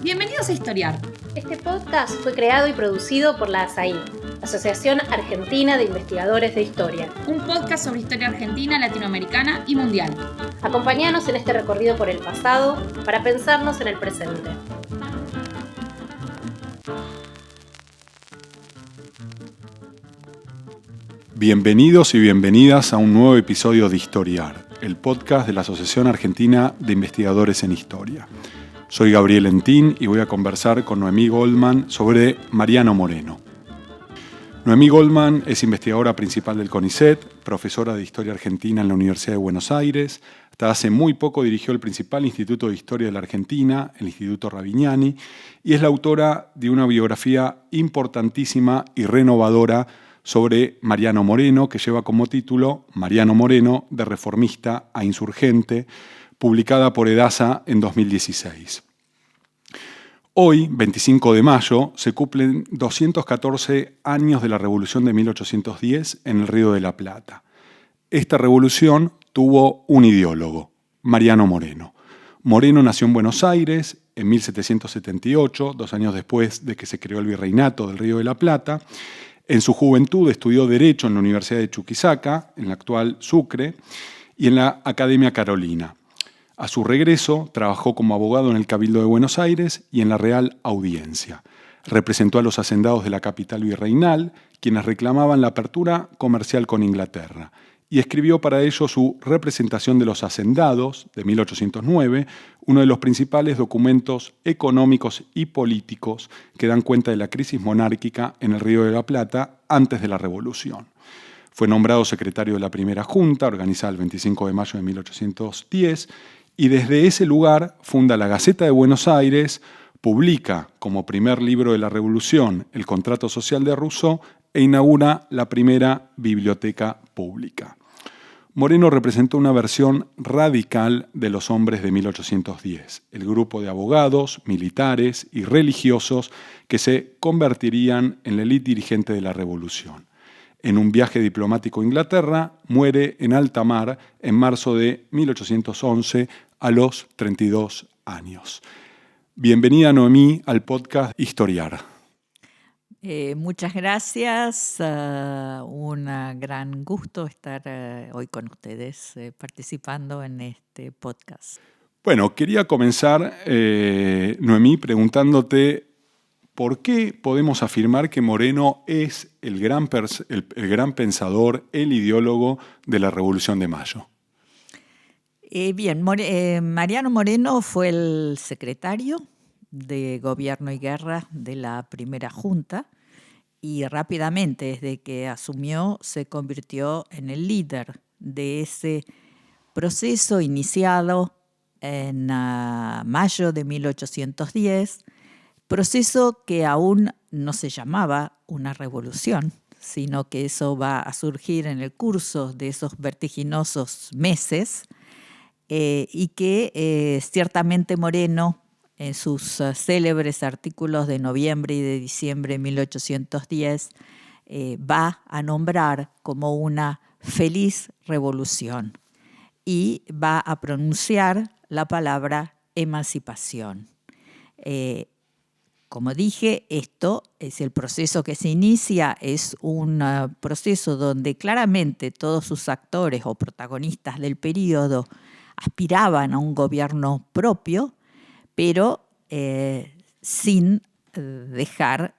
Bienvenidos a Historiar. Este podcast fue creado y producido por la ASAI, Asociación Argentina de Investigadores de Historia. Un podcast sobre historia argentina, latinoamericana y mundial. Acompáñanos en este recorrido por el pasado para pensarnos en el presente. Bienvenidos y bienvenidas a un nuevo episodio de Historiar, el podcast de la Asociación Argentina de Investigadores en Historia. Soy Gabriel Entín y voy a conversar con Noemí Goldman sobre Mariano Moreno. Noemí Goldman es investigadora principal del CONICET, profesora de Historia Argentina en la Universidad de Buenos Aires. Hasta hace muy poco dirigió el principal instituto de historia de la Argentina, el Instituto Ravignani, y es la autora de una biografía importantísima y renovadora sobre Mariano Moreno, que lleva como título Mariano Moreno, de reformista a insurgente, publicada por Edasa en 2016. Hoy, 25 de mayo, se cumplen 214 años de la Revolución de 1810 en el Río de la Plata. Esta revolución tuvo un ideólogo, Mariano Moreno. Moreno nació en Buenos Aires en 1778, 2 años después de que se creó el virreinato del Río de la Plata. En su juventud estudió Derecho en la Universidad de Chuquisaca, en la actual Sucre, y en la Academia Carolina. A su regreso, trabajó como abogado en el Cabildo de Buenos Aires y en la Real Audiencia. Representó a los hacendados de la capital virreinal, quienes reclamaban la apertura comercial con Inglaterra, y escribió para ello su Representación de los Hacendados, de 1809, uno de los principales documentos económicos y políticos que dan cuenta de la crisis monárquica en el Río de la Plata antes de la Revolución. Fue nombrado secretario de la Primera Junta, organizada el 25 de mayo de 1810, y desde ese lugar funda la Gaceta de Buenos Aires, publica como primer libro de la Revolución el Contrato Social de Rousseau e inaugura la primera biblioteca pública. Moreno representó una versión radical de los hombres de 1810, el grupo de abogados, militares y religiosos que se convertirían en la élite dirigente de la Revolución. En un viaje diplomático a Inglaterra, muere en alta mar en marzo de 1811 a los 32 años. Bienvenida, Noemí, al podcast Historiar. Muchas gracias. Un gran gusto estar hoy con ustedes participando en este podcast. Bueno, quería comenzar, Noemí, preguntándote ¿por qué podemos afirmar que Moreno es el gran pensador, el ideólogo de la Revolución de Mayo? Mariano Moreno fue el secretario de Gobierno y Guerra de la Primera Junta y rápidamente, desde que asumió, se convirtió en el líder de ese proceso iniciado en mayo de 1810, proceso que aún no se llamaba una revolución, sino que eso va a surgir en el curso de esos vertiginosos meses y que ciertamente Moreno, en sus célebres artículos de noviembre y de diciembre de 1810, va a nombrar como una feliz revolución y va a pronunciar la palabra emancipación. Como dije, esto es el proceso que se inicia, es un proceso donde claramente todos sus actores o protagonistas del periodo aspiraban a un gobierno propio, pero sin dejar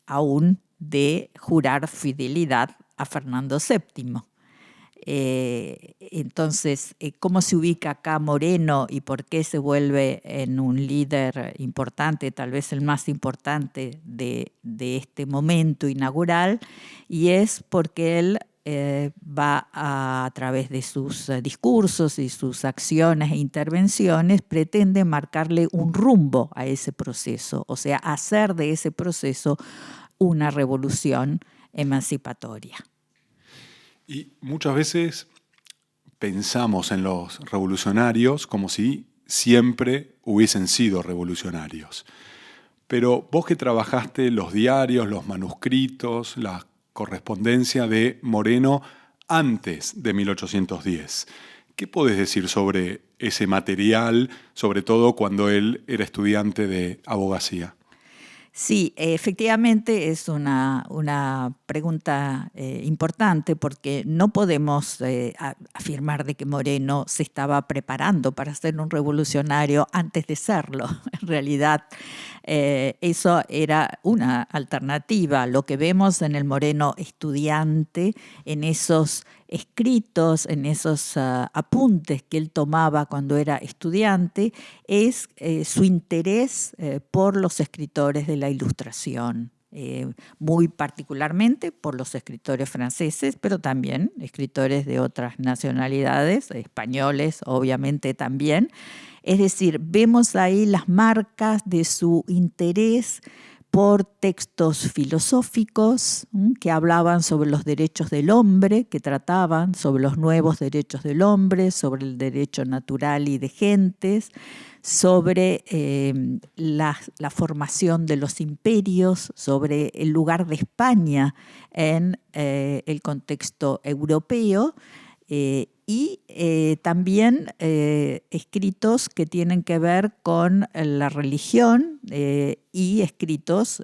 aún de jurar fidelidad a Fernando VII. Entonces, ¿cómo se ubica acá Moreno y por qué se vuelve en un líder importante, tal vez el más importante de este momento inaugural? Y es porque él va a través de sus discursos y sus acciones e intervenciones, pretende marcarle un rumbo a ese proceso, o sea, hacer de ese proceso una revolución emancipatoria. Y muchas veces pensamos en los revolucionarios como si siempre hubiesen sido revolucionarios. Pero vos que trabajaste los diarios, los manuscritos, la correspondencia de Moreno antes de 1810, ¿Qué podés decir sobre ese material, sobre todo cuando él era estudiante de abogacía? Sí, efectivamente es una pregunta importante porque no podemos afirmar de que Moreno se estaba preparando para ser un revolucionario antes de serlo. En realidad, eso era una alternativa. Lo que vemos en el Moreno estudiante, en esos escritos, en esos apuntes que él tomaba cuando era estudiante, es su interés por los escritores de la Ilustración. Muy particularmente por los escritores franceses, pero también escritores de otras nacionalidades, españoles obviamente también. Es decir, vemos ahí las marcas de su interés por textos filosóficos que hablaban sobre los derechos del hombre, que trataban sobre los nuevos derechos del hombre, sobre el derecho natural y de gentes, sobre la formación de los imperios, sobre el lugar de España en el contexto europeo, y también escritos que tienen que ver con la religión y escritos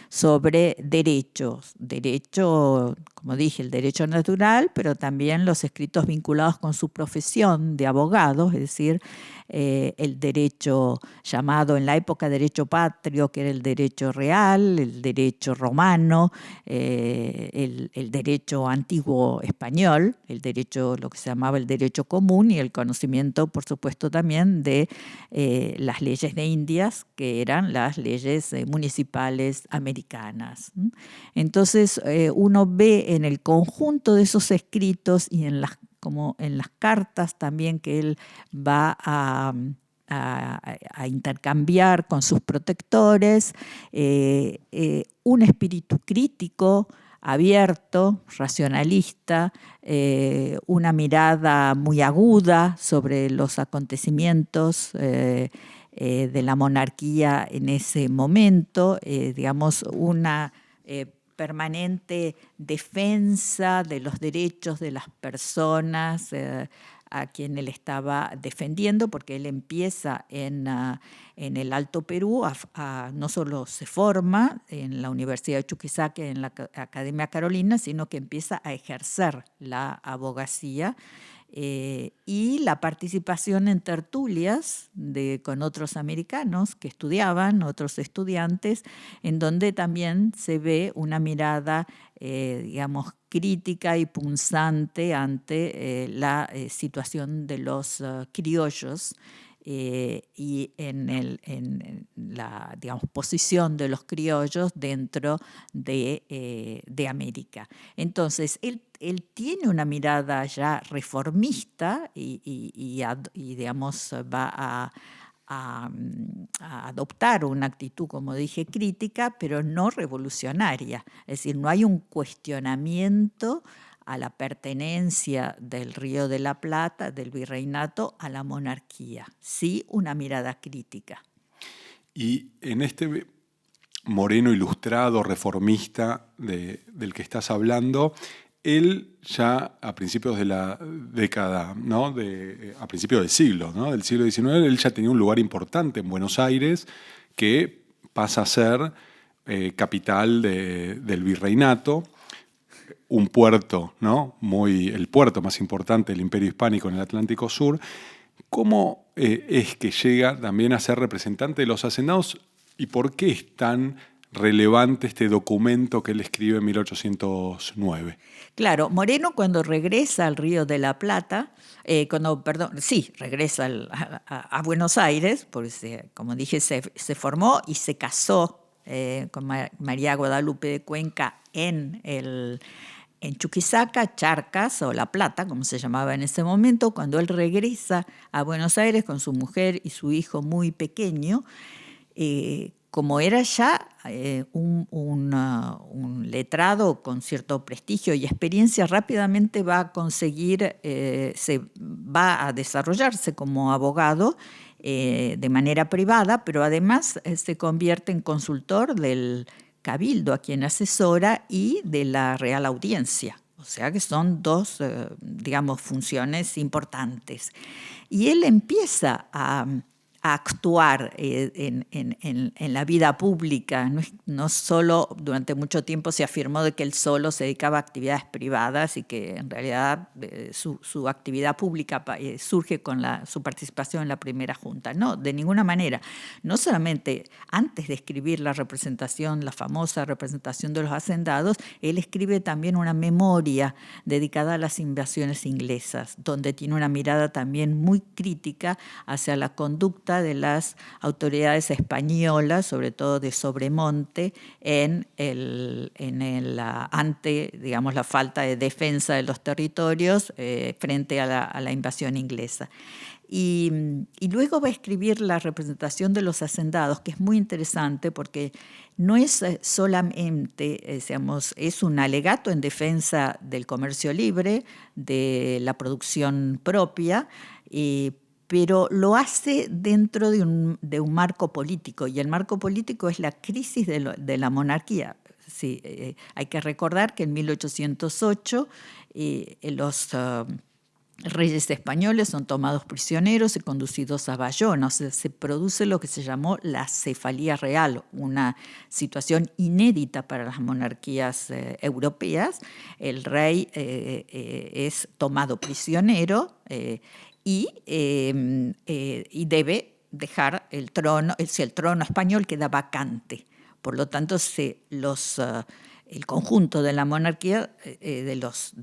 sobre derechos. Derecho, como dije, el derecho natural, pero también los escritos vinculados con su profesión de abogado, es decir, el derecho llamado en la época derecho patrio, que era el derecho real, el derecho romano, el derecho antiguo español, el derecho, lo que se llamaba el derecho común, y el conocimiento, por supuesto, también de las leyes de Indias, que eran las leyes municipales americanas. Entonces, uno ve en el conjunto de esos escritos y como en las cartas también que él va a intercambiar con sus protectores, un espíritu crítico, abierto, racionalista, una mirada muy aguda sobre los acontecimientos de la monarquía en ese momento, digamos, una permanente defensa de los derechos de las personas a quien él estaba defendiendo, porque él empieza en el Alto Perú, no solo se forma en la Universidad de Chuquisaca, en la Academia Carolina, sino que empieza a ejercer la abogacía y la participación en tertulias con otros americanos que estudiaban, otros estudiantes, en donde también se ve una mirada, digamos, crítica y punzante ante la situación de los criollos y en la, digamos, posición de los criollos dentro de América. Entonces, él tiene una mirada ya reformista y digamos, va a adoptar una actitud, como dije, crítica, pero no revolucionaria. Es decir, no hay un cuestionamiento a la pertenencia del Río de la Plata, del virreinato, a la monarquía. Sí, una mirada crítica. Y en este Moreno ilustrado, reformista del que estás hablando, él ya a principios de la década, ¿no? A principios del siglo, ¿no? Del siglo XIX, él ya tenía un lugar importante en Buenos Aires que pasa a ser capital del virreinato, un puerto, ¿no? El puerto más importante del Imperio Hispánico en el Atlántico Sur. ¿Cómo es que llega también a ser representante de los hacendados y por qué es tan relevante este documento que él escribe en 1809? Claro, Moreno cuando regresa al Río de la Plata, regresa a Buenos Aires, porque como dije, se formó y se casó con María Guadalupe de Cuenca en Chuquisaca, Charcas o La Plata, como se llamaba en ese momento. Cuando él regresa a Buenos Aires con su mujer y su hijo muy pequeño, como era ya un letrado con cierto prestigio y experiencia, rápidamente va a conseguir, va a desarrollarse como abogado de manera privada, pero además se convierte en consultor del Cabildo, a quien asesora, y de la Real Audiencia. O O sea que son dos, funciones importantes. Y él empieza a actuar en la vida pública. No solo durante mucho tiempo se afirmó de que él solo se dedicaba a actividades privadas y que en realidad su actividad pública surge con su participación en la primera junta. No, de ninguna manera. No solamente antes de escribir la famosa representación de los hacendados, él escribe también una memoria dedicada a las invasiones inglesas, donde tiene una mirada también muy crítica hacia la conducta de las autoridades españolas, sobre todo de Sobremonte, ante, digamos, la falta de defensa de los territorios frente a la invasión inglesa. Y luego va a escribir la representación de los hacendados, que es muy interesante porque no es solamente, es un alegato en defensa del comercio libre, de la producción propia, pero lo hace dentro de un marco político, y el marco político es la crisis de la monarquía. Sí, hay que recordar que en 1808 los reyes españoles son tomados prisioneros y conducidos a Bayona. O sea, se produce lo que se llamó la cefalía real, una situación inédita para las monarquías europeas. El rey es tomado prisionero y debe dejar el trono, el trono español queda vacante. Por lo tanto, el conjunto de la monarquía, de los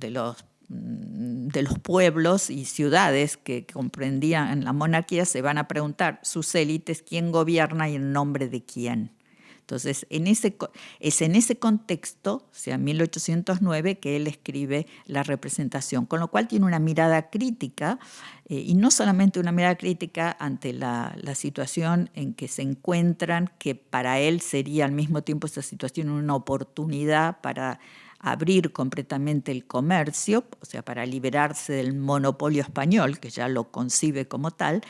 pueblos y ciudades que comprendían la monarquía, se van a preguntar sus élites quién gobierna y en nombre de quién. Entonces, es en ese contexto, o sea, 1809, que él escribe la representación, con lo cual tiene una mirada crítica, y no solamente una mirada crítica ante la situación en que se encuentran, que para él sería al mismo tiempo esa situación una oportunidad para abrir completamente el comercio, o sea, para liberarse del monopolio español, que ya lo concibe como tal,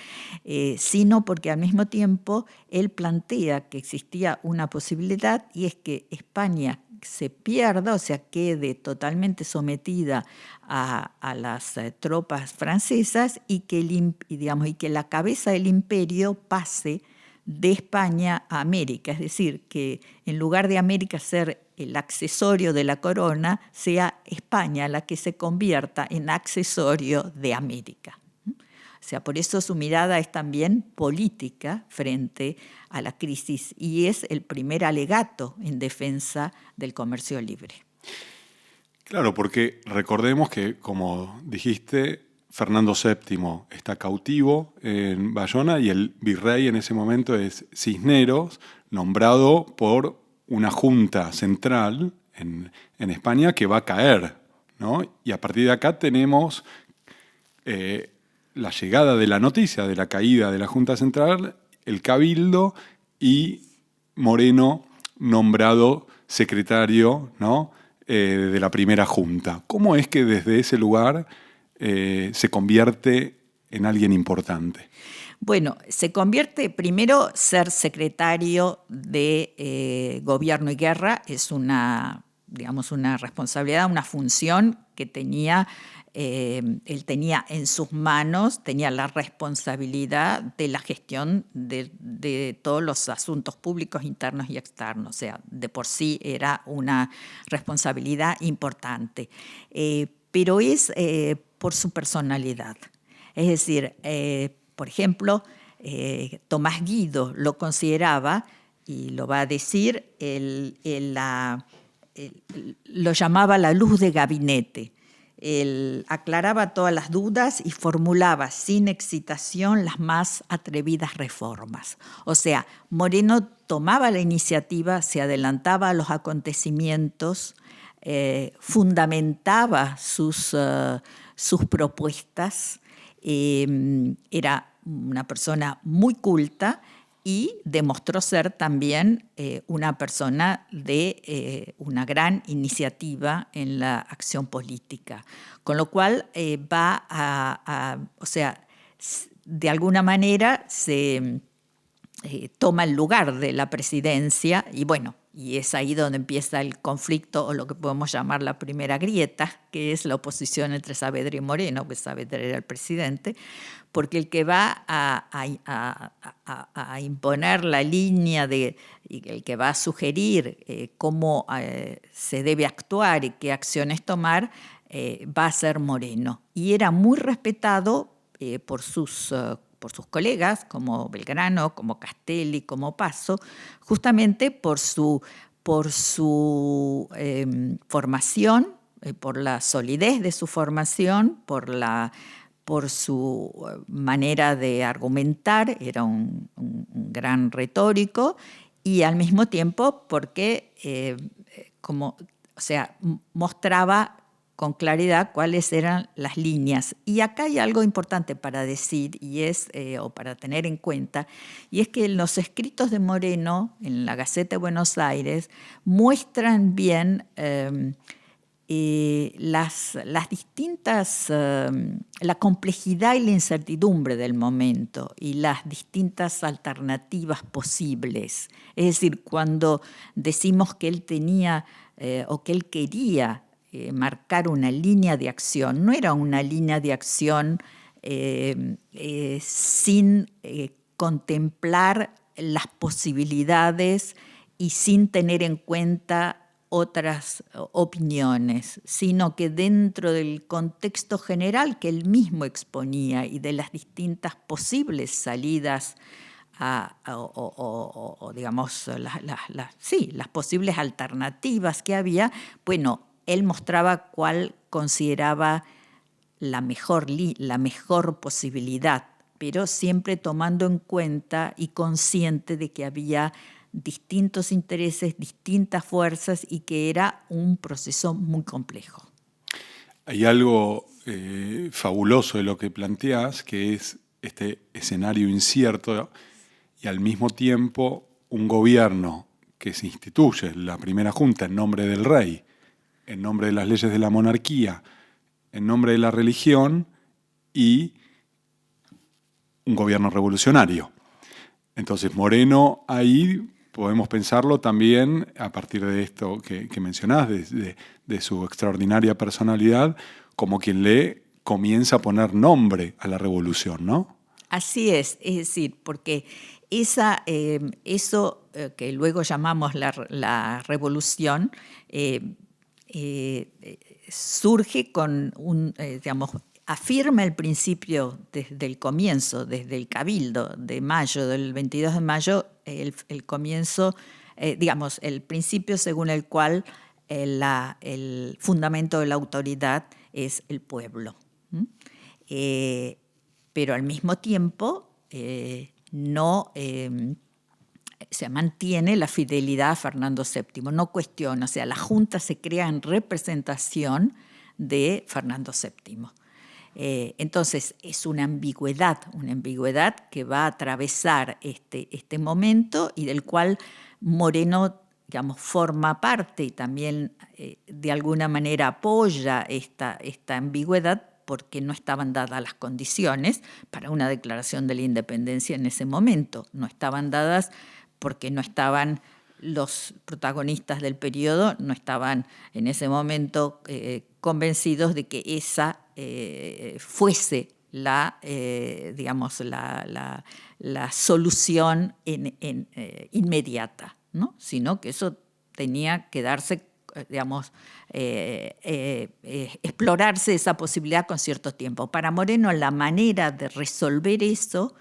sino porque al mismo tiempo él plantea que existía una posibilidad, y es que España se pierda, o sea, quede totalmente sometida a las tropas francesas, y que la cabeza del imperio pase de España a América, es decir, que en lugar de América ser el accesorio de la corona, sea España la que se convierta en accesorio de América. O sea, por eso su mirada es también política frente a la crisis, y es el primer alegato en defensa del comercio libre. Claro, porque recordemos que, como dijiste, Fernando VII está cautivo en Bayona y el virrey en ese momento es Cisneros, nombrado por una junta central en España que va a caer, ¿no? Y a partir de acá tenemos la llegada de la noticia de la caída de la Junta Central, el Cabildo y Moreno nombrado secretario, ¿no? De la primera Junta. ¿Cómo es que desde ese lugar se convierte en alguien importante? Bueno, se convierte primero ser secretario de Gobierno y Guerra, es una responsabilidad, una función que él tenía en sus manos, tenía la responsabilidad de la gestión de todos los asuntos públicos internos y externos, o sea, de por sí era una responsabilidad importante, pero es por su personalidad, es decir, por ejemplo, Tomás Guido lo consideraba, y lo va a decir, lo llamaba la luz de gabinete. Él aclaraba todas las dudas y formulaba sin excitación las más atrevidas reformas. O sea, Moreno tomaba la iniciativa, se adelantaba a los acontecimientos, fundamentaba sus propuestas, era una persona muy culta y demostró ser también una persona de una gran iniciativa en la acción política. Con lo cual o sea, de alguna manera se toma el lugar de la presidencia y bueno, y es ahí donde empieza el conflicto o lo que podemos llamar la primera grieta, que es la oposición entre Saavedra y Moreno, que Saavedra era el presidente, porque el que va a imponer la línea, el que va a sugerir cómo se debe actuar y qué acciones tomar, va a ser Moreno. Y era muy respetado por sus colegas, como Belgrano, como Castelli, como Paso, justamente por su formación, por la solidez de su formación, por su manera de argumentar. Era un gran retórico, y al mismo tiempo porque mostraba con claridad cuáles eran las líneas. Y acá hay algo importante para decir o para tener en cuenta, y es que los escritos de Moreno en la Gaceta de Buenos Aires muestran bien las distintas, la complejidad y la incertidumbre del momento y las distintas alternativas posibles. Es decir, cuando decimos que él tenía o que él quería marcar una línea de acción, no era una línea de acción sin contemplar las posibilidades y sin tener en cuenta otras opiniones, sino que dentro del contexto general que él mismo exponía y de las distintas posibles salidas digamos, las posibles alternativas que había, bueno, él mostraba cuál consideraba la mejor posibilidad, pero siempre tomando en cuenta y consciente de que había distintos intereses, distintas fuerzas, y que era un proceso muy complejo. Hay algo fabuloso de lo que planteás, que es este escenario incierto y al mismo tiempo un gobierno que se instituye, la primera junta, en nombre del rey, en nombre de las leyes de la monarquía, en nombre de la religión, y un gobierno revolucionario. Entonces Moreno ahí podemos pensarlo también a partir de esto que mencionás, de su extraordinaria personalidad, como quien le comienza a poner nombre a la revolución, ¿no? Así es decir, porque eso que luego llamamos la revolución surge con afirma el principio desde el comienzo, desde el Cabildo de mayo, del 22 de mayo, el comienzo, el principio según el cual el fundamento de la autoridad es el pueblo. Pero al mismo tiempo se mantiene la fidelidad a Fernando VII, no cuestiona, la Junta se crea en representación de Fernando VII. Entonces es una ambigüedad que va a atravesar este momento y del cual Moreno, forma parte y también de alguna manera apoya esta ambigüedad, porque no estaban dadas las condiciones para una declaración de la independencia en ese momento. No estaban dadas porque no estaban los protagonistas del periodo, no estaban en ese momento convencidos de que esa fuese la solución inmediata, ¿no? Sino que eso tenía que darse, explorarse esa posibilidad con cierto tiempo. Para Moreno, la manera de resolver eso,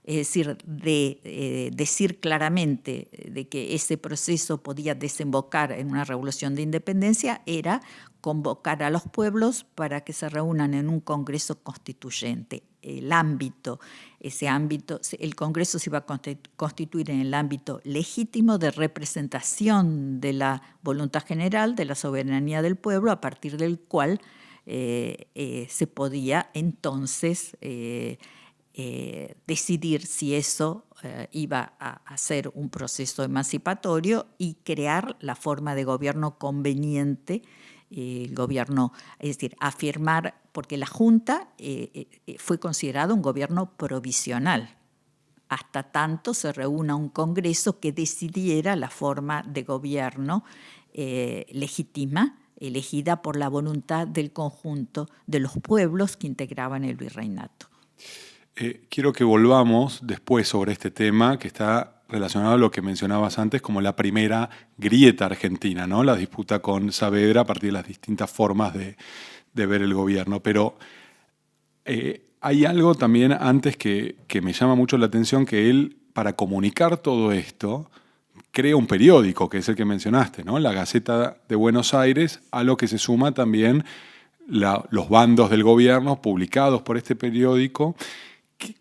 es decir, de decir claramente de que ese proceso podía desembocar en una revolución de independencia, era convocar a los pueblos para que se reúnan en un congreso constituyente. El congreso se iba a constituir en el ámbito legítimo de representación de la voluntad general, de la soberanía del pueblo, a partir del cual se podía entonces decidir si eso iba a ser un proceso emancipatorio y crear la forma de gobierno conveniente, es decir, afirmar, porque la Junta fue considerada un gobierno provisional. hasta tanto se reúna un Congreso que decidiera la forma de gobierno legítima, elegida por la voluntad del conjunto de los pueblos que integraban el virreinato. Quiero que volvamos después sobre este tema que está relacionado a lo que mencionabas antes como la primera grieta argentina, ¿no? La disputa con Saavedra a partir de las distintas formas de ver el gobierno. Pero hay algo también antes que me llama mucho la atención, que él, para comunicar todo esto, crea un periódico, que es el que mencionaste, ¿no? La Gaceta de Buenos Aires, a lo que se suma también los bandos del gobierno publicados por este periódico.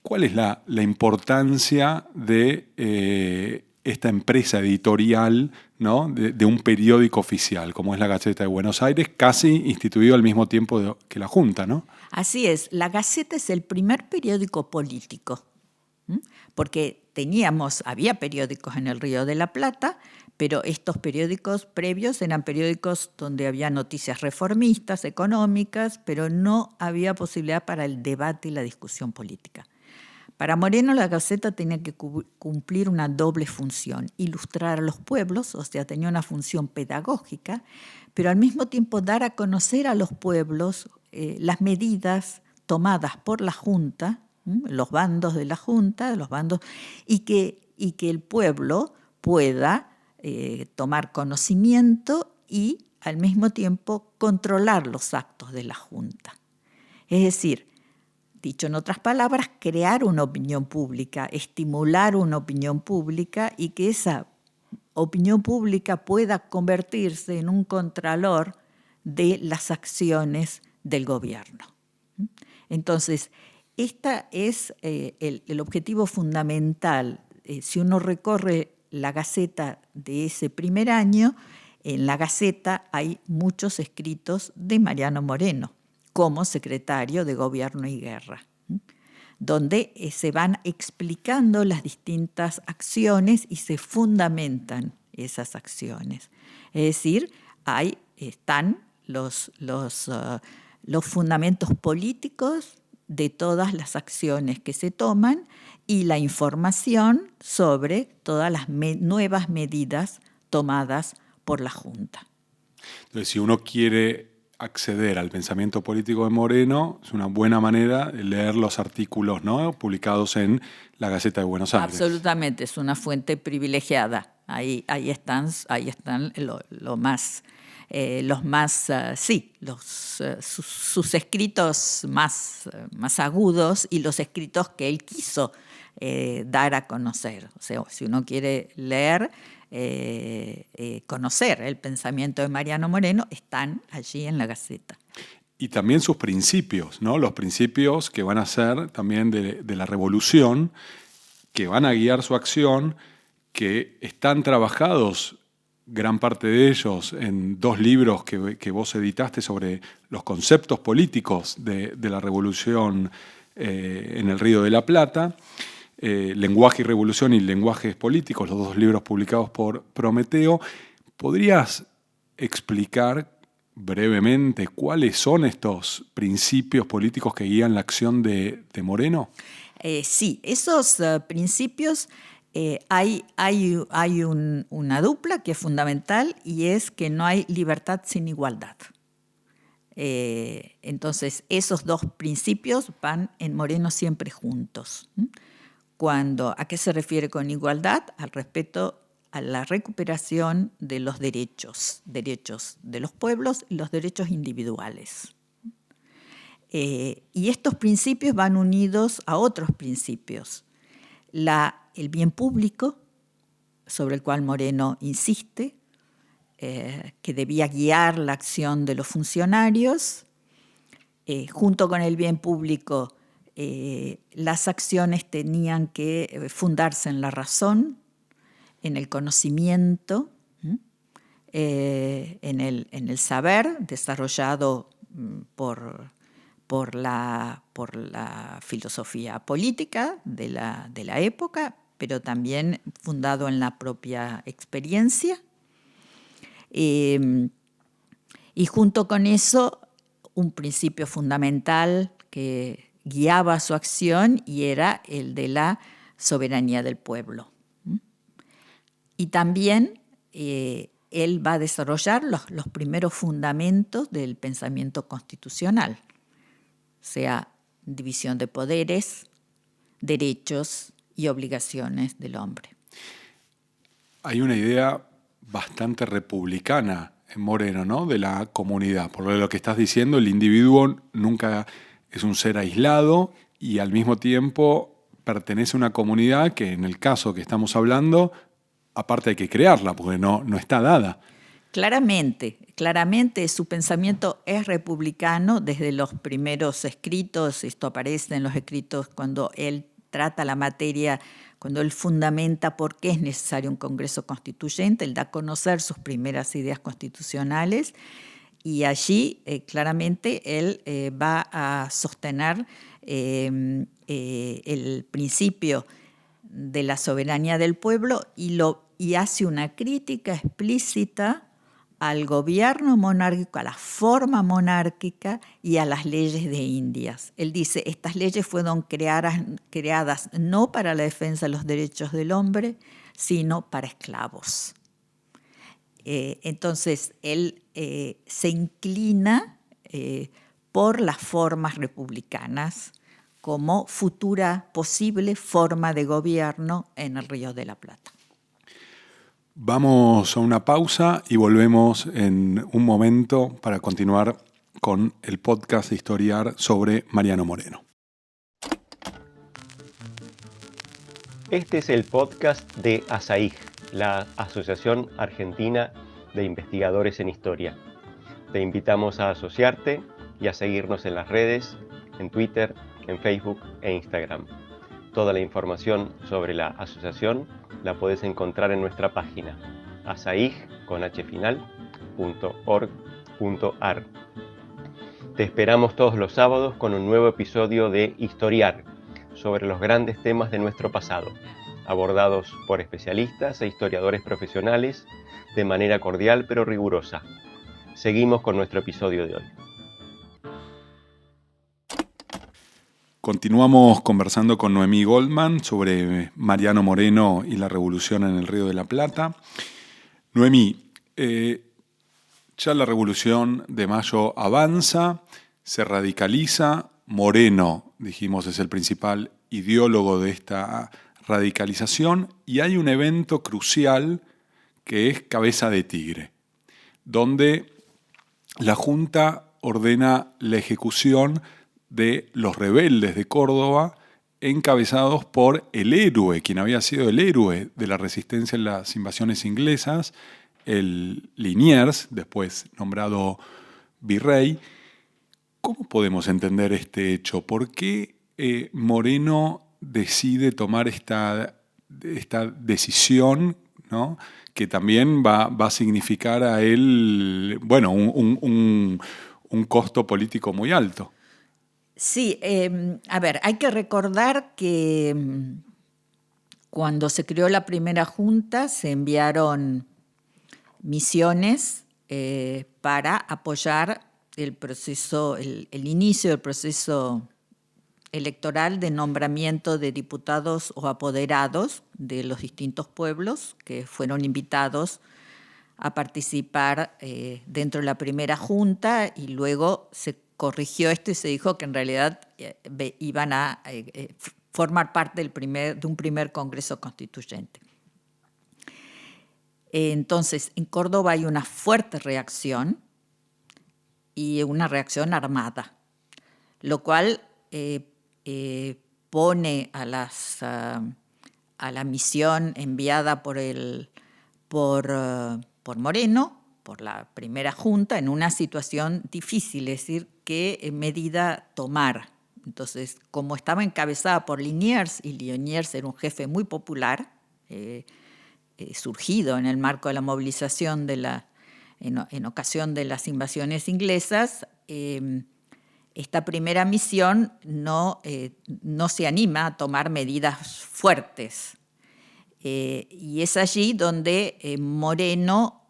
¿Cuál es la importancia de esta empresa editorial, ¿no? de un periódico oficial, como es la Gaceta de Buenos Aires, casi instituido al mismo tiempo que la Junta, ¿no? Así es, la Gaceta es el primer periódico político, porque había periódicos en el Río de la Plata, pero estos periódicos previos eran periódicos donde había noticias reformistas, económicas, pero no había posibilidad para el debate y la discusión política. Para Moreno, la Gaceta tenía que cumplir una doble función: ilustrar a los pueblos, o sea, tenía una función pedagógica, pero al mismo tiempo dar a conocer a los pueblos las medidas tomadas por la Junta, los bandos de la Junta, y que el pueblo pueda tomar conocimiento y al mismo tiempo controlar los actos de la Junta. Es decir, dicho en otras palabras, crear una opinión pública, estimular una opinión pública y que esa opinión pública pueda convertirse en un contralor de las acciones del gobierno. Entonces, este es el objetivo fundamental. Si uno recorre la Gaceta de ese primer año, en la Gaceta hay muchos escritos de Mariano Moreno como secretario de Gobierno y Guerra, donde se van explicando las distintas acciones y se fundamentan esas acciones. Es decir, están los fundamentos políticos de todas las acciones que se toman y la información sobre todas las nuevas medidas tomadas por la Junta. Entonces, si uno quiere acceder al pensamiento político de Moreno, es una buena manera de leer los artículos, ¿no?, publicados en la Gaceta de Buenos Aires. Absolutamente, es una fuente privilegiada. Ahí están sus escritos más agudos y los escritos que él quiso dar a conocer. O sea, si uno quiere leer, conocer el pensamiento de Mariano Moreno, están allí en la Gaceta. Y también sus principios, ¿no? Los principios que van a ser también de la revolución, que van a guiar su acción, que están trabajados, gran parte de ellos, en 2 libros que vos editaste sobre los conceptos políticos de la revolución en el Río de la Plata. Lenguaje y Revolución y Lenguajes Políticos, los 2 libros publicados por Prometeo. ¿Podrías explicar brevemente cuáles son estos principios políticos que guían la acción de Moreno? Sí, esos principios, hay una dupla que es fundamental y es que no hay libertad sin igualdad. Entonces, esos 2 principios van en Moreno siempre juntos. ¿A qué se refiere con igualdad? Al respeto a la recuperación de los derechos de los pueblos y los derechos individuales. Y estos principios van unidos a otros principios. El bien público, sobre el cual Moreno insiste, que debía guiar la acción de los funcionarios. Junto con el bien público, las acciones tenían que fundarse en la razón, en el conocimiento, en el saber desarrollado por la filosofía política de la época, pero también fundado en la propia experiencia. Y junto con eso, un principio fundamental que guiaba su acción y era el de la soberanía del pueblo. Y también él va a desarrollar los primeros fundamentos del pensamiento constitucional, o sea, división de poderes, derechos y obligaciones del hombre. Hay una idea bastante republicana en Moreno, ¿no? De la comunidad. Por lo que estás diciendo, el individuo nunca es un ser aislado y al mismo tiempo pertenece a una comunidad que, en el caso que estamos hablando, aparte hay que crearla porque no está dada. Claramente su pensamiento es republicano desde los primeros escritos. Esto aparece en los escritos cuando él trata la materia, cuando él fundamenta por qué es necesario un Congreso Constituyente. Él da a conocer sus primeras ideas constitucionales y allí claramente él va a sostener el principio de la soberanía del pueblo y hace una crítica explícita al gobierno monárquico, a la forma monárquica y a las leyes de Indias. Él dice, estas leyes fueron creadas no para la defensa de los derechos del hombre, sino para esclavos. Entonces, él se inclina por las formas republicanas como futura posible forma de gobierno en el Río de la Plata. Vamos a una pausa y volvemos en un momento para continuar con el podcast de Historiar sobre Mariano Moreno. Este es el podcast de ASAIG, la Asociación Argentina de Investigadores en Historia. Te invitamos a asociarte y a seguirnos en las redes, en Twitter, en Facebook e Instagram. Toda la información sobre la asociación la puedes encontrar en nuestra página asaig.org.ar. Te esperamos todos los sábados con un nuevo episodio de Historiar sobre los grandes temas de nuestro pasado, abordados por especialistas e historiadores profesionales de manera cordial pero rigurosa. Seguimos con nuestro episodio de hoy. Continuamos conversando con Noemí Goldman sobre Mariano Moreno y la revolución en el Río de la Plata. Noemí, ya la Revolución de Mayo avanza, se radicaliza. Moreno, dijimos, es el principal ideólogo de esta radicalización y hay un evento crucial que es Cabeza de Tigre, donde la Junta ordena la ejecución de los rebeldes de Córdoba, encabezados por el héroe, quien había sido el héroe de la resistencia en las invasiones inglesas, el Liniers, después nombrado virrey. ¿Cómo podemos entender este hecho? ¿Por qué Moreno decide tomar esta decisión, ¿no? Que también va a significar a él, bueno, un costo político muy alto? Sí, hay que recordar que cuando se creó la primera junta se enviaron misiones para apoyar el proceso, el inicio del proceso electoral de nombramiento de diputados o apoderados de los distintos pueblos que fueron invitados a participar dentro de la primera junta y luego se corrigió esto y se dijo que en realidad iban a formar parte de un primer Congreso Constituyente. Entonces, en Córdoba hay una fuerte reacción y una reacción armada, lo cual pone a la misión enviada por Moreno, por la primera junta, en una situación difícil, es decir, qué medida tomar. Entonces, como estaba encabezada por Liniers, y Liniers era un jefe muy popular, surgido en el marco de la movilización en ocasión de las invasiones inglesas, esta primera misión no se anima a tomar medidas fuertes. Y es allí donde Moreno,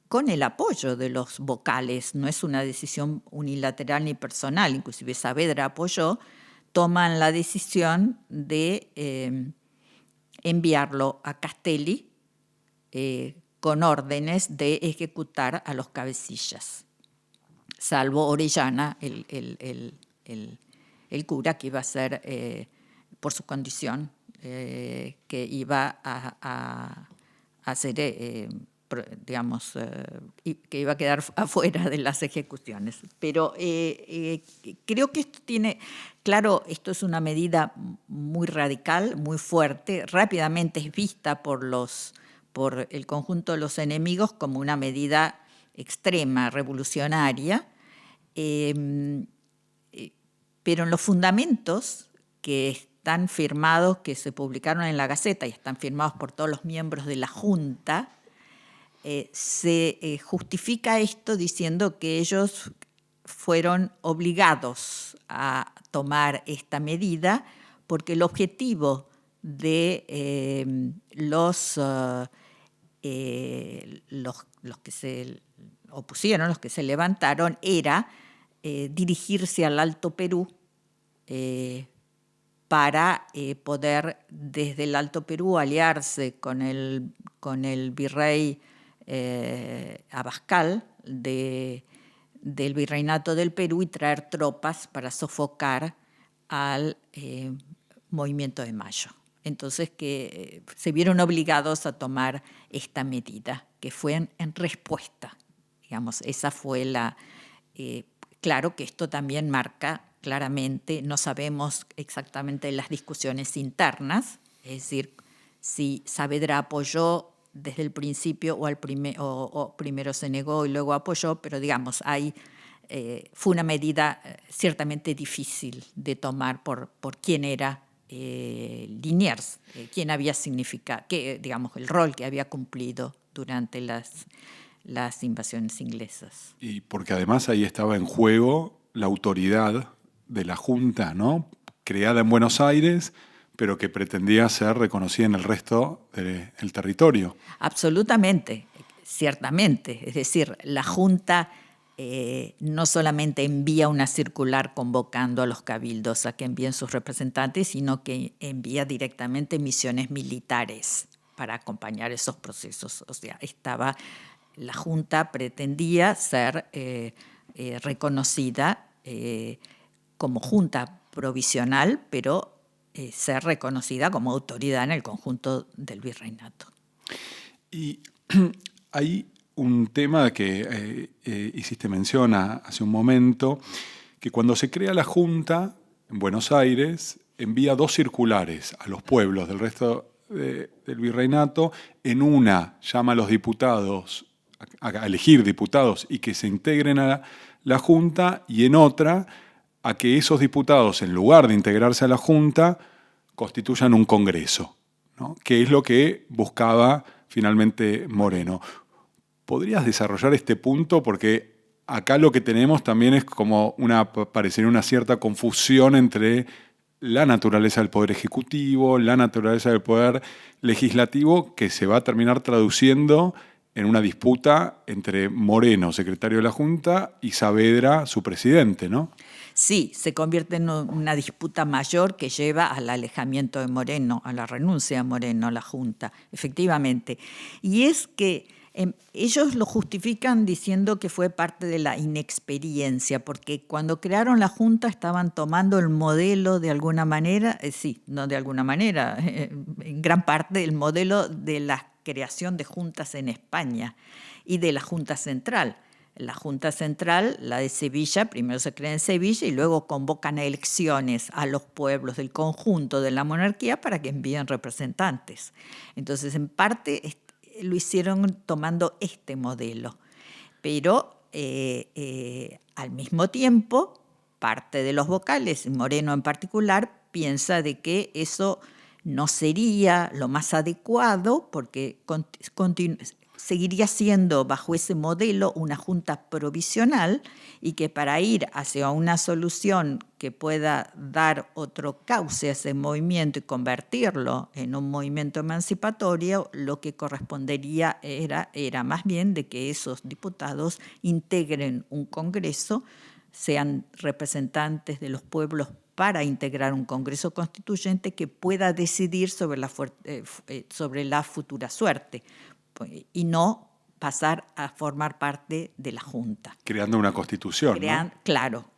con el apoyo de los vocales, no es una decisión unilateral ni personal, inclusive Saavedra apoyó, toman la decisión de enviarlo a Castelli con órdenes de ejecutar a los cabecillas, salvo Orellana, el cura que iba a ser, por su condición, que iba a hacer, que iba a quedar afuera de las ejecuciones. Pero creo que esto claro, esto es una medida muy radical, muy fuerte, rápidamente es vista por el conjunto de los enemigos como una medida extrema, revolucionaria, pero en los fundamentos que están firmados, que se publicaron en la Gaceta y están firmados por todos los miembros de la Junta, se justifica esto diciendo que ellos fueron obligados a tomar esta medida porque el objetivo de los que se opusieron, los que se levantaron, era dirigirse al Alto Perú para poder desde el Alto Perú aliarse con el virrey Abascal del Virreinato del Perú y traer tropas para sofocar al Movimiento de Mayo. Entonces que se vieron obligados a tomar esta medida, que fue en respuesta. Digamos, esa fue claro que esto también marca claramente, no sabemos exactamente las discusiones internas, es decir, si Saavedra apoyó desde el principio o primero se negó y luego apoyó, pero digamos, fue una medida ciertamente difícil de tomar por quién era Liniers, quién había significado, digamos, el rol que había cumplido durante las invasiones inglesas. Y porque además ahí estaba en juego la autoridad de la Junta, ¿no? Creada en Buenos Aires, pero que pretendía ser reconocida en el resto del territorio. Absolutamente, ciertamente. Es decir, la Junta no solamente envía una circular convocando a los cabildos a que envíen sus representantes, sino que envía directamente misiones militares para acompañar esos procesos. O sea, la Junta pretendía ser reconocida como Junta provisional, pero ser reconocida como autoridad en el conjunto del virreinato. Y hay un tema que hiciste mención hace un momento, que cuando se crea la Junta en Buenos Aires, envía 2 circulares a los pueblos del resto del virreinato. En una llama a los diputados a elegir diputados y que se integren a la Junta, y en otra a que esos diputados, en lugar de integrarse a la Junta, constituyan un Congreso, ¿no? Que es lo que buscaba finalmente Moreno. ¿Podrías desarrollar este punto? Porque acá lo que tenemos también es como parecería una cierta confusión entre la naturaleza del poder ejecutivo, la naturaleza del poder legislativo, que se va a terminar traduciendo en una disputa entre Moreno, secretario de la Junta, y Saavedra, su presidente, ¿no? Sí, se convierte en una disputa mayor que lleva al alejamiento de Moreno, a la renuncia de Moreno a la Junta, efectivamente. Y es que ellos lo justifican diciendo que fue parte de la inexperiencia, porque cuando crearon la Junta estaban tomando el modelo de alguna manera, no de alguna manera, en gran parte el modelo de la creación de juntas en España y de la Junta Central. La Junta Central, la de Sevilla, primero se crea en Sevilla y luego convocan a elecciones a los pueblos del conjunto de la monarquía para que envíen representantes. Entonces, en parte lo hicieron tomando este modelo, pero al mismo tiempo, parte de los vocales, Moreno en particular, piensa de que eso no sería lo más adecuado porque seguiría siendo bajo ese modelo una junta provisional y que para ir hacia una solución que pueda dar otro cauce a ese movimiento y convertirlo en un movimiento emancipatorio, lo que correspondería era más bien de que esos diputados integren un congreso, sean representantes de los pueblos para integrar un Congreso Constituyente que pueda decidir sobre la futura suerte y no pasar a formar parte de la Junta. Creando una constitución, ¿no? Claro,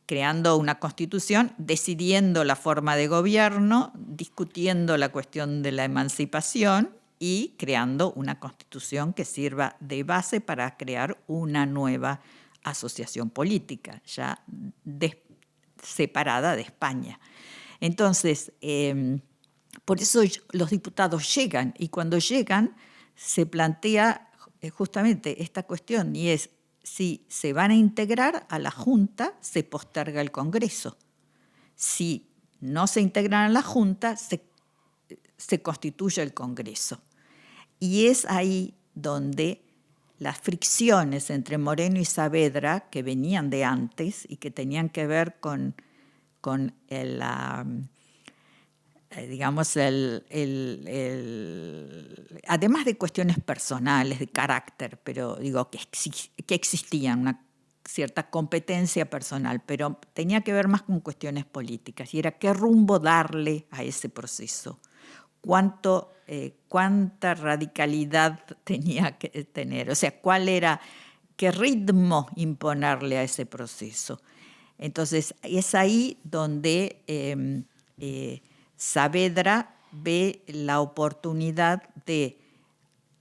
creando una constitución, decidiendo la forma de gobierno, discutiendo la cuestión de la emancipación y creando una constitución que sirva de base para crear una nueva asociación política, ya separada de España. Entonces, por eso los diputados llegan, y cuando llegan se plantea justamente esta cuestión, y es: si se van a integrar a la Junta, se posterga el Congreso. Si no se integran a la Junta, se constituye el Congreso. Y es ahí donde las fricciones entre Moreno y Saavedra, que venían de antes y que tenían que ver con además de cuestiones personales, de carácter, pero digo que existían una cierta competencia personal, pero tenía que ver más con cuestiones políticas, y era qué rumbo darle a ese proceso, cuánta radicalidad tenía que tener, o sea, qué ritmo imponerle a ese proceso. Entonces, es ahí donde Saavedra ve la oportunidad de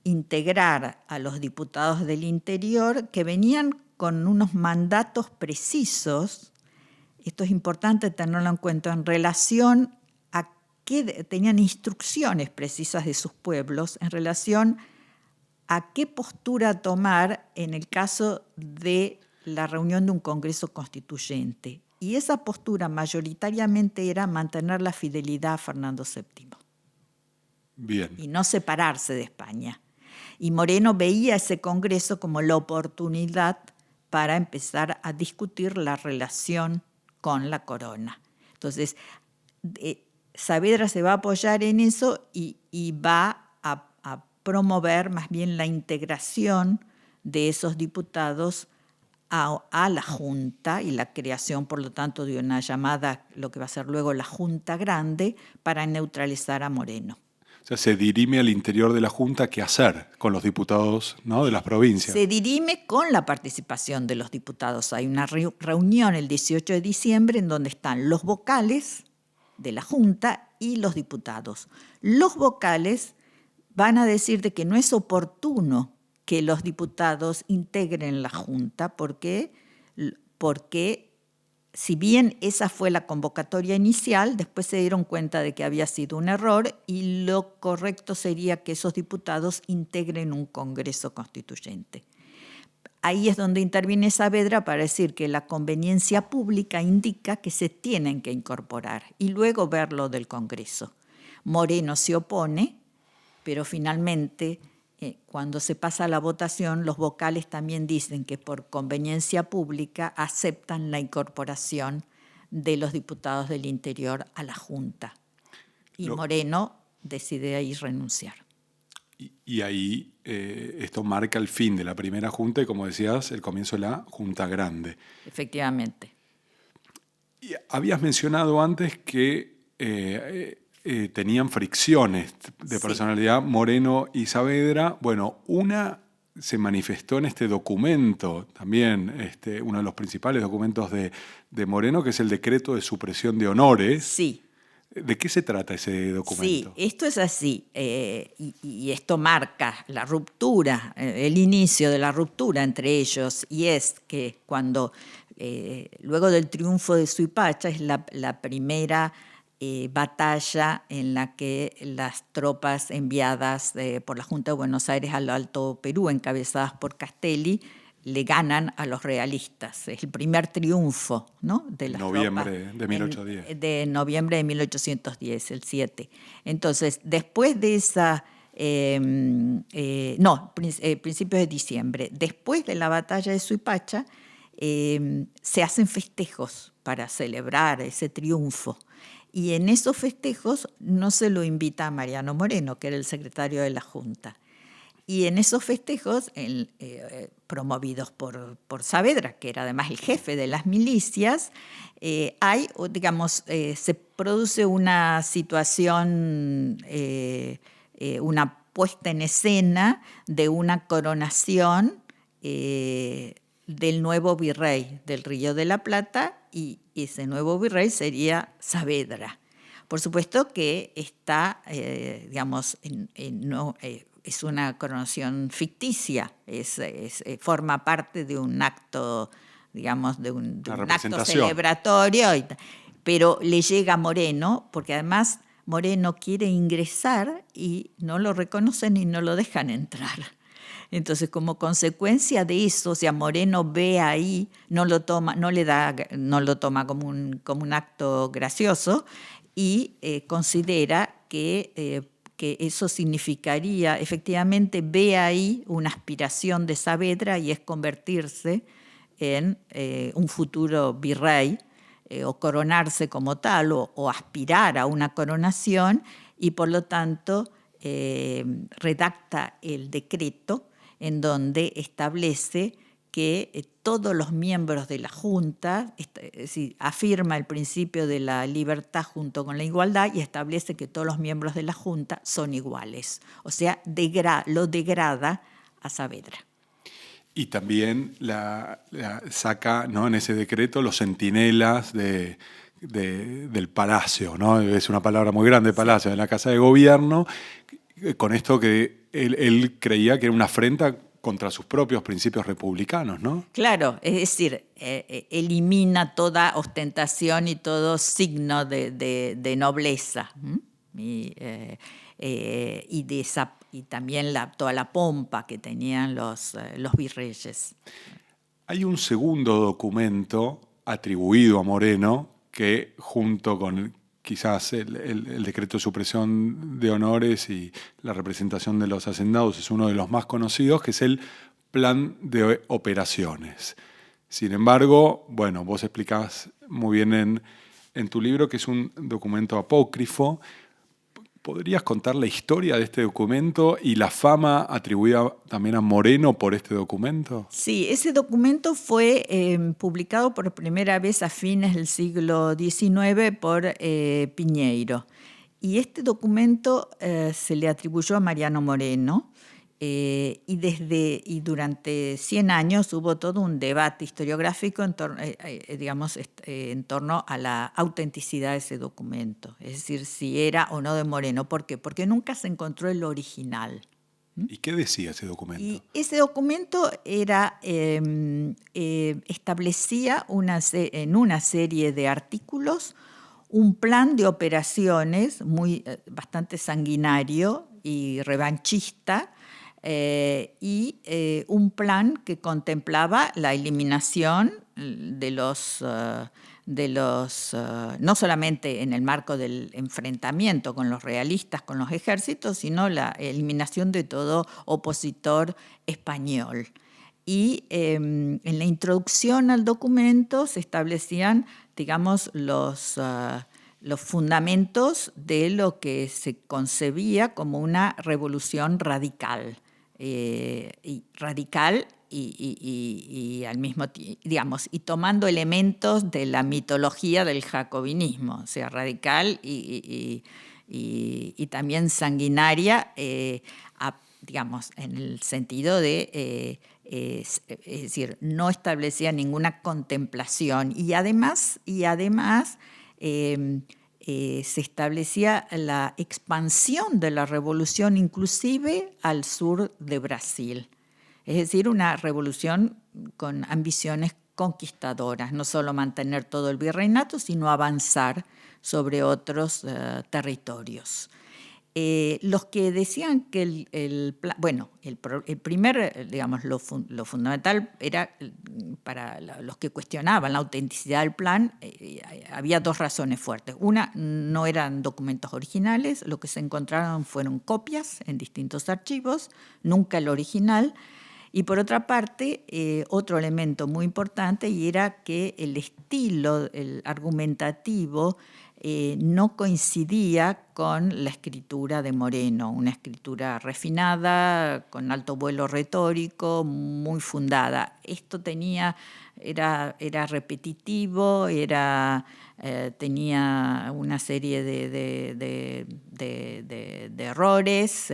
integrar a los diputados del interior que venían con unos mandatos precisos. Esto es importante tenerlo en cuenta en relación a que tenían instrucciones precisas de sus pueblos en relación a qué postura tomar en el caso de la reunión de un Congreso Constituyente. Y esa postura mayoritariamente era mantener la fidelidad a Fernando VII. Bien. Y no separarse de España. Y Moreno veía ese Congreso como la oportunidad para empezar a discutir la relación con la corona. Entonces, Saavedra se va a apoyar en eso y va a promover más bien la integración de esos diputados a la Junta y la creación, por lo tanto, de una llamada, lo que va a ser luego la Junta Grande, para neutralizar a Moreno. O sea, se dirime al interior de la Junta qué hacer con los diputados, ¿no?, de las provincias. Se dirime con la participación de los diputados. Hay una reunión el 18 de diciembre en donde están los vocales de la Junta y los diputados. Los vocales van a decir de que no es oportuno que los diputados integren la Junta, porque si bien esa fue la convocatoria inicial, después se dieron cuenta de que había sido un error y lo correcto sería que esos diputados integren un Congreso Constituyente. Ahí es donde interviene Saavedra para decir que la conveniencia pública indica que se tienen que incorporar y luego ver lo del Congreso. Moreno se opone, pero finalmente, cuando se pasa a la votación, los vocales también dicen que por conveniencia pública aceptan la incorporación de los diputados del interior a la Junta. Y Moreno decide ahí renunciar. Y ahí esto marca el fin de la primera Junta y, como decías, el comienzo de la Junta Grande. Efectivamente. Y habías mencionado antes que tenían fricciones de personalidad, sí, Moreno y Saavedra. Bueno, una se manifestó en este documento también, uno de los principales documentos de Moreno, que es el decreto de supresión de honores. Sí. ¿De qué se trata ese documento? Sí, esto es así, y esto marca la ruptura, el inicio de la ruptura entre ellos, y es que cuando, luego del triunfo de Suipacha, es la primera batalla en la que las tropas enviadas por la Junta de Buenos Aires al Alto Perú, encabezadas por Castelli, le ganan a los realistas. Es el primer triunfo, ¿no?, de las noviembre tropas. De 1810. De noviembre de 1810, el 7. Entonces, después de esa... principios de diciembre. Después de la batalla de Suipacha, se hacen festejos para celebrar ese triunfo. Y en esos festejos no se lo invita a Mariano Moreno, que era el secretario de la Junta. Y en esos festejos, promovidos por Saavedra, que era además el jefe de las milicias, se produce una situación, una puesta en escena de una coronación del nuevo virrey del Río de la Plata, y ese nuevo virrey sería Saavedra. Por supuesto que está, es una coronación ficticia, forma parte de un acto, digamos, de un acto celebratorio, pero le llega a Moreno, porque además Moreno quiere ingresar y no lo reconocen y no lo dejan entrar. Entonces, como consecuencia de eso, o sea, Moreno ve ahí, no lo toma como un acto gracioso, y considera que eso significaría, efectivamente ve ahí una aspiración de Saavedra, y es convertirse en un futuro virrey, o coronarse como tal, o aspirar a una coronación, y por lo tanto redacta el decreto en donde establece que todos los miembros de la Junta, es decir, afirma el principio de la libertad junto con la igualdad, y establece que todos los miembros de la Junta son iguales. O sea, lo degrada a Saavedra. Y también saca, ¿no?, en ese decreto los centinelas del palacio, ¿no? Es una palabra muy grande, palacio, de la Casa de Gobierno, con esto que él creía que era una afrenta contra sus propios principios republicanos, ¿no? Claro, es decir, elimina toda ostentación y todo signo de nobleza, y también toda la pompa que tenían los virreyes. Hay un segundo documento atribuido a Moreno que, junto con quizás el decreto de supresión de honores y la representación de los hacendados, es uno de los más conocidos, que es el Plan de Operaciones. Sin embargo, bueno, vos explicás muy bien en tu libro que es un documento apócrifo. ¿Podrías contar la historia de este documento y la fama atribuida también a Moreno por este documento? Sí, ese documento fue publicado por primera vez a fines del siglo XIX por Piñeiro. Y este documento se le atribuyó a Mariano Moreno, y durante 100 años hubo todo un debate historiográfico en torno a la autenticidad de ese documento, es decir, si era o no de Moreno. ¿Por qué? Porque nunca se encontró el original. ¿Y qué decía ese documento? Y ese documento establecía en una serie de artículos un plan de operaciones bastante sanguinario y revanchista, y un plan que contemplaba la eliminación de los no solamente en el marco del enfrentamiento con los realistas, con los ejércitos, sino la eliminación de todo opositor español. Y en la introducción al documento se establecían, digamos, los fundamentos de lo que se concebía como una revolución radical. Y al mismo tiempo, digamos, y tomando elementos de la mitología del jacobinismo, o sea, radical y también sanguinaria, digamos, en el sentido de, es decir, no establecía ninguna contemplación, y además se establecía la expansión de la revolución inclusive al sur de Brasil. Es decir, una revolución con ambiciones conquistadoras, no solo mantener todo el virreinato, sino avanzar sobre otros territorios. Los que decían que el primer, digamos, lo fundamental era, para los que cuestionaban la autenticidad del plan, había dos razones fuertes. Una, no eran documentos originales, lo que se encontraron fueron copias en distintos archivos, nunca el original. Y por otra parte, otro elemento muy importante, y era que el estilo argumentativo no coincidía con la escritura de Moreno, una escritura refinada, con alto vuelo retórico, muy fundada. Esto era repetitivo, tenía una serie de errores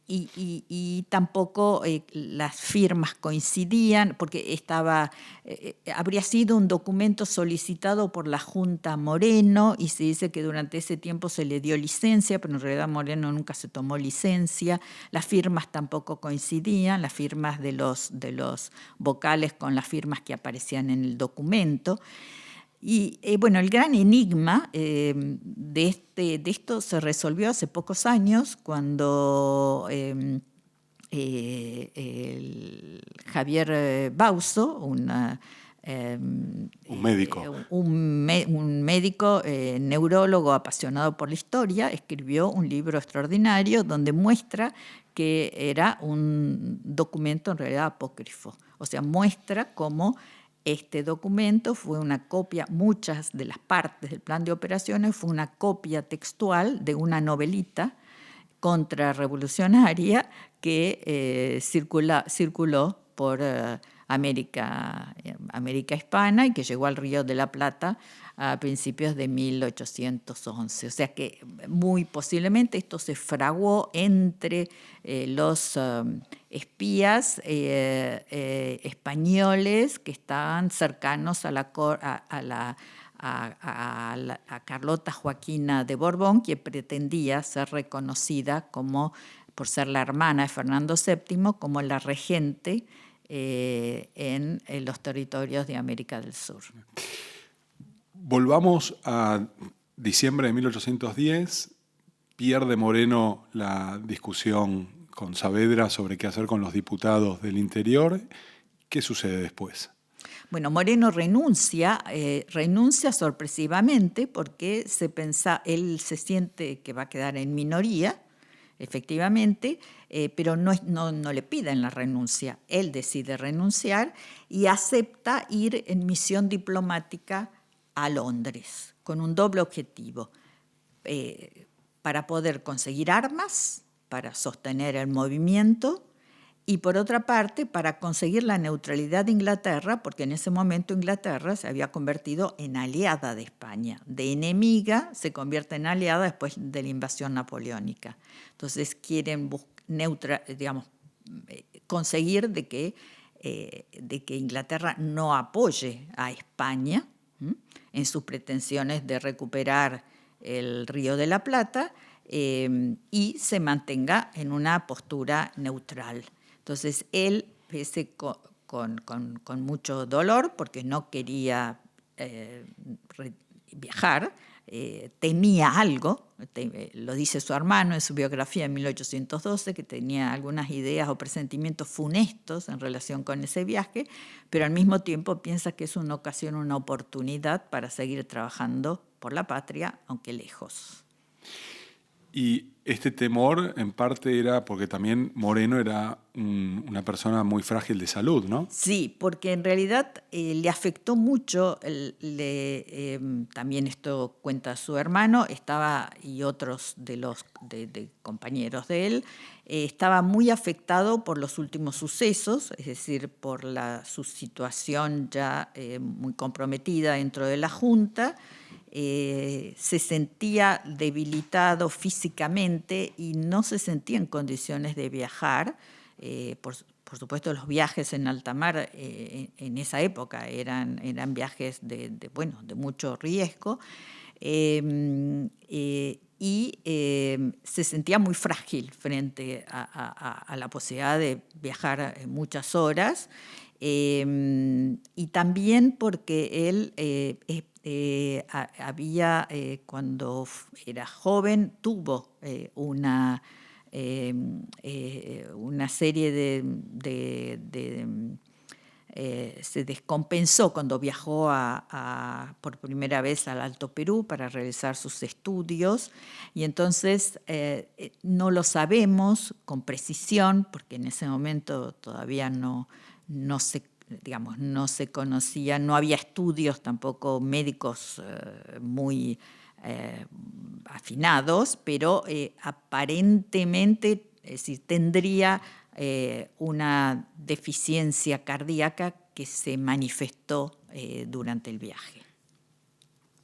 y tampoco las firmas coincidían, porque habría sido un documento solicitado por la Junta Moreno y se dice que durante ese tiempo se le dio licencia, pero en realidad Moreno nunca se tomó licencia. Las firmas tampoco coincidían, las firmas de los vocales con las firmas que aparecían en el documento. Y bueno, el gran enigma de esto se resolvió hace pocos años cuando Javier Bauso, un médico neurólogo apasionado por la historia, escribió un libro extraordinario donde muestra que era un documento en realidad apócrifo. O sea, muestra cómo este documento fue una copia, muchas de las partes del plan de operaciones fue una copia textual de una novelita contrarrevolucionaria que circuló por América Hispana y que llegó al Río de la Plata a principios de 1811. O sea que muy posiblemente esto se fraguó entre los espías españoles que estaban cercanos a Carlota Joaquina de Borbón, que pretendía ser reconocida por ser la hermana de Fernando VII, como la regente en los territorios de América del Sur. Volvamos a diciembre de 1810. Pierde Moreno la discusión con Saavedra sobre qué hacer con los diputados del interior. ¿Qué sucede después? Bueno, Moreno renuncia sorpresivamente porque él se siente que va a quedar en minoría, efectivamente, pero no le piden la renuncia. Él decide renunciar y acepta ir en misión diplomática a Londres con un doble objetivo, para poder conseguir armas, para sostener el movimiento y por otra parte para conseguir la neutralidad de Inglaterra, porque en ese momento Inglaterra se había convertido en aliada de España. De enemiga se convierte en aliada después de la invasión napoleónica. Entonces quieren conseguir de que Inglaterra no apoye a España en sus pretensiones de recuperar el Río de la Plata y se mantenga en una postura neutral. Entonces él, pese con mucho dolor, porque no quería viajar, temía algo, lo dice su hermano en su biografía en 1812, que tenía algunas ideas o presentimientos funestos en relación con ese viaje, pero al mismo tiempo piensa que es una ocasión, una oportunidad para seguir trabajando por la patria, aunque lejos. Y este temor en parte era porque también Moreno era una persona muy frágil de salud, ¿no? Sí, porque en realidad le afectó mucho, también esto cuenta su hermano, y otros de compañeros de él, estaba muy afectado por los últimos sucesos, es decir, por su situación ya muy comprometida dentro de la Junta. Se sentía debilitado físicamente y no se sentía en condiciones de viajar. Por supuesto, los viajes en alta mar en esa época eran viajes de mucho riesgo, y se sentía muy frágil frente a la posibilidad de viajar muchas horas, y también porque él cuando era joven tuvo una serie se descompensó cuando viajó por primera vez al Alto Perú para realizar sus estudios, y entonces no lo sabemos con precisión porque en ese momento todavía no se digamos, no se conocía, no había estudios tampoco médicos muy afinados, pero aparentemente, es decir, tendría una deficiencia cardíaca que se manifestó durante el viaje.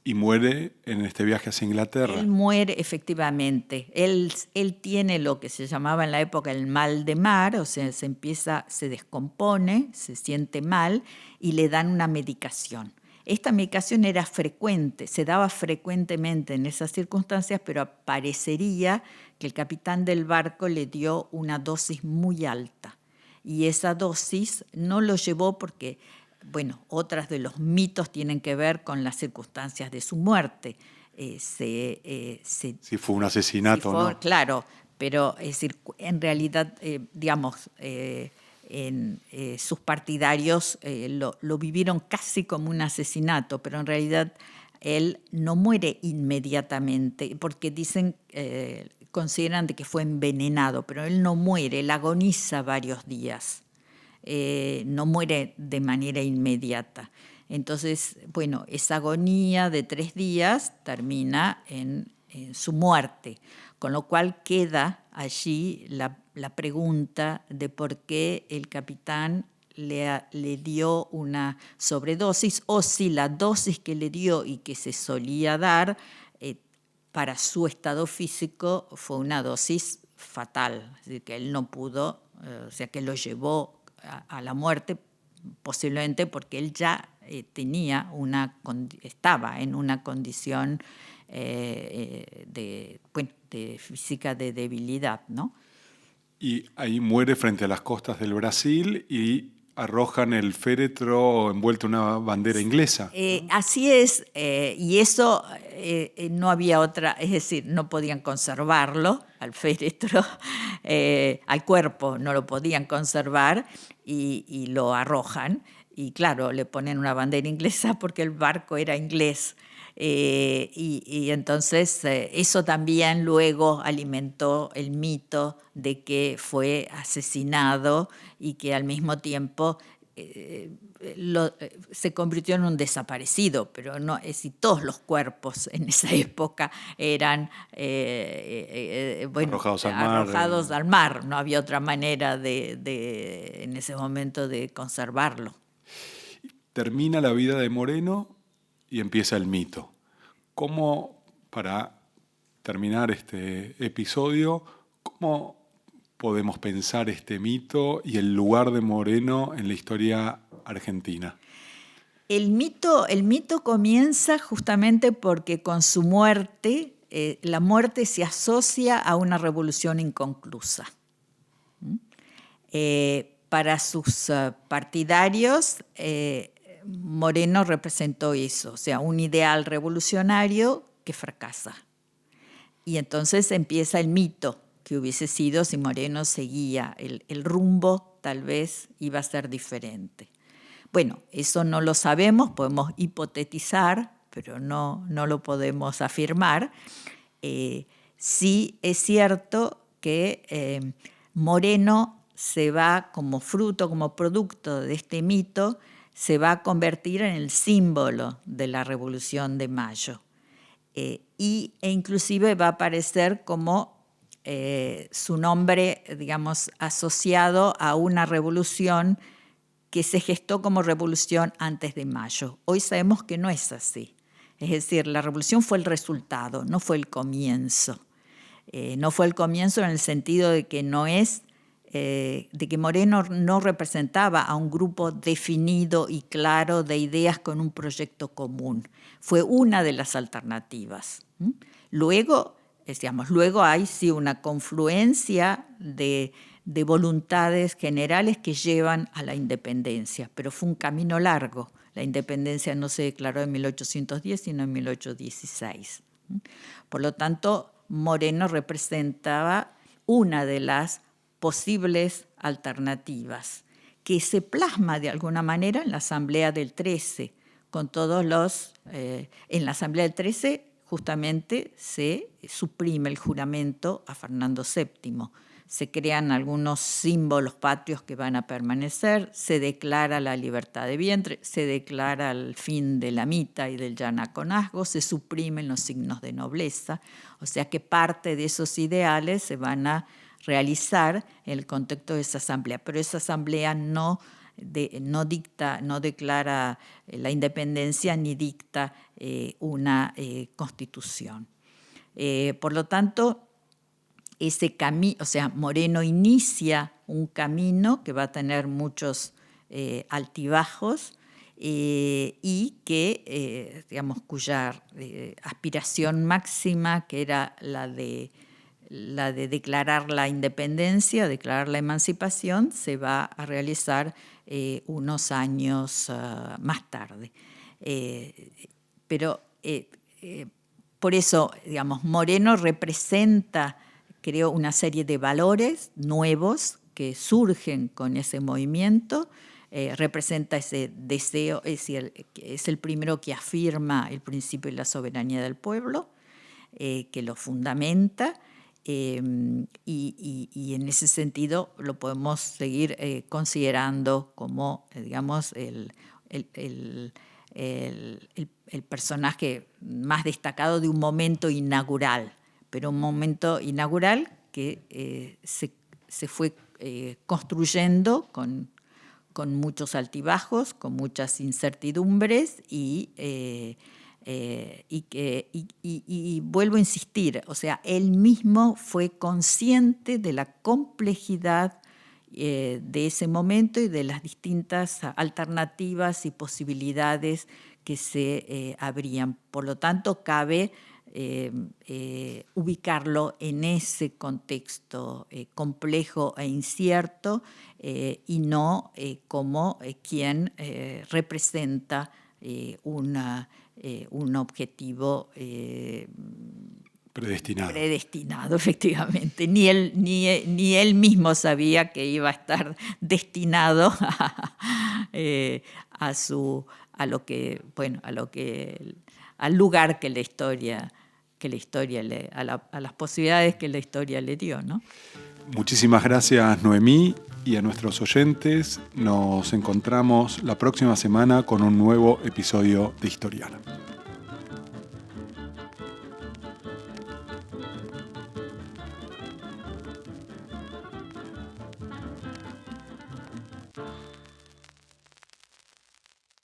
Y muere en este viaje hacia Inglaterra. Él muere, efectivamente. Él tiene lo que se llamaba en la época el mal de mar, o sea, se descompone, se siente mal y le dan una medicación. Esta medicación era frecuente, se daba frecuentemente en esas circunstancias, pero parecería que el capitán del barco le dio una dosis muy alta. Y esa dosis no lo llevó porque, bueno, otras de los mitos tienen que ver con las circunstancias de su muerte. Si fue un asesinato, ¿no? Claro, pero es decir, en realidad, sus partidarios lo vivieron casi como un asesinato, pero en realidad él no muere inmediatamente, porque consideran de que fue envenenado, pero él no muere, él agoniza varios días. No muere de manera inmediata. Entonces, bueno, esa agonía de 3 días termina en su muerte, con lo cual queda allí la pregunta de por qué el capitán le dio una sobredosis, o si la dosis que le dio y que se solía dar para su estado físico fue una dosis fatal, es decir, que él no pudo, o sea, que lo llevó a la muerte, posiblemente porque él ya estaba en una condición de física de debilidad, ¿no? Y ahí muere frente a las costas del Brasil y arrojan el féretro envuelto en una bandera inglesa. Así es, y eso no había otra, es decir, no podían conservarlo al féretro, al cuerpo no lo podían conservar y lo arrojan. Y claro, le ponen una bandera inglesa porque el barco era inglés. Y entonces eso también luego alimentó el mito de que fue asesinado y que al mismo tiempo se convirtió en un desaparecido, pero no, es decir, todos los cuerpos en esa época eran arrojados al mar. No había otra manera en ese momento de conservarlo. Termina la vida de Moreno y empieza el mito. ¿Cómo, para terminar este episodio, cómo podemos pensar este mito y el lugar de Moreno en la historia argentina? El mito comienza justamente porque con su muerte, la muerte se asocia a una revolución inconclusa. Para sus partidarios, Moreno representó eso, o sea, un ideal revolucionario que fracasa. Y entonces empieza el mito que hubiese sido si Moreno seguía el rumbo, tal vez iba a ser diferente. Bueno, eso no lo sabemos, podemos hipotetizar, pero no lo podemos afirmar. Sí es cierto que Moreno se va como fruto, como producto de este mito, se va a convertir en el símbolo de la Revolución de Mayo. E inclusive va a aparecer como su nombre, digamos, asociado a una revolución que se gestó como revolución antes de Mayo. Hoy sabemos que no es así. Es decir, la revolución fue el resultado, no fue el comienzo. No fue el comienzo en el sentido de que de que Moreno no representaba a un grupo definido y claro de ideas con un proyecto común. Fue una de las alternativas. Luego hay sí una confluencia de voluntades generales que llevan a la independencia, pero fue un camino largo. La independencia no se declaró en 1810, sino en 1816. Por lo tanto, Moreno representaba una de las posibles alternativas que se plasma de alguna manera en la Asamblea del 13, con todos en la Asamblea del 13 justamente se suprime el juramento a Fernando VII, se crean algunos símbolos patrios que van a permanecer, se declara la libertad de vientre, se declara el fin de la mita y del yanaconazgo, se suprimen los signos de nobleza, o sea que parte de esos ideales se van a realizar en el contexto de esa asamblea, pero esa asamblea no declara la independencia ni dicta una constitución. Por lo tanto, ese camino, o sea, Moreno inicia un camino que va a tener muchos altibajos y que, digamos, cuya aspiración máxima, que era la de declarar la independencia, declarar la emancipación, se va a realizar unos años más tarde. Pero por eso, digamos, Moreno representa, creo, una serie de valores nuevos que surgen con ese movimiento, representa ese deseo, es el primero que afirma el principio de la soberanía del pueblo, que lo fundamenta, y en ese sentido lo podemos seguir considerando como, digamos, el personaje más destacado de un momento inaugural, pero un momento inaugural que se fue construyendo con muchos altibajos, con muchas incertidumbres y vuelvo a insistir, o sea, él mismo fue consciente de la complejidad de ese momento y de las distintas alternativas y posibilidades que se abrían. Por lo tanto, cabe ubicarlo en ese contexto complejo e incierto y no como quien representa un objetivo predestinado, efectivamente. Ni él mismo sabía que iba a estar destinado al lugar que la historia a las posibilidades que la historia le dio, ¿no? Muchísimas gracias, Noemí, y a nuestros oyentes. Nos encontramos la próxima semana con un nuevo episodio de Historiana.